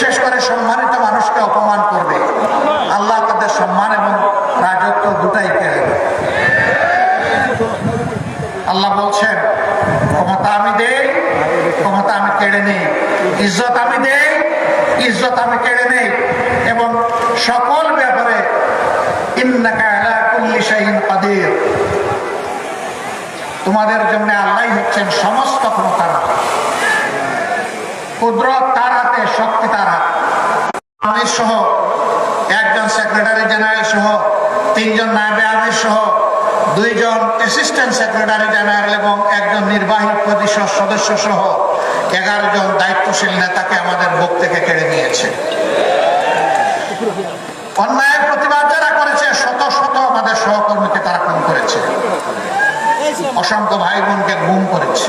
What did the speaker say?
বিশেষ করে সম্মানিত মানুষকে অপমান করবে, আল্লাহ তাদের সম্মান এবং রাজত্ব দুটাই কেড়ে নেবে। আল্লাহ বলছেন, ক্ষমতা আমি দেই, ক্ষমতা আমি কেড়ে নেই, ইজ্জত আমি দেই, ইজ্জত আমি কেড়ে নেই, এবং সকল ব্যাপারে ইন্নাকা আলা কুল্লি শাইইন কাদির, তোমাদের জন্য আল্লাহই হচ্ছেন সমস্ত ক্ষমতার। কুদরত তার হাতে, শক্তি তার হাতে। আমির সহ একজন সেক্রেটারি জেনারেল সহ 3 জন নায়েবে আমির সহ 2 জন অ্যাসিস্ট্যান্ট সেক্রেটারি জেনারেল এবং একজন নির্বাহী পরিষদ সদস্য সহ 11 জন দায়িত্বশীল নেতাকে আমাদের বুক থেকে কেড়ে নিয়েছে। অন্যায়ের প্রতিবাদ যারা করেছে, শত শত আমাদের সহকর্মীকে তারা খুন করেছে, অসংখ্য ভাই বোনকে গুম করেছে।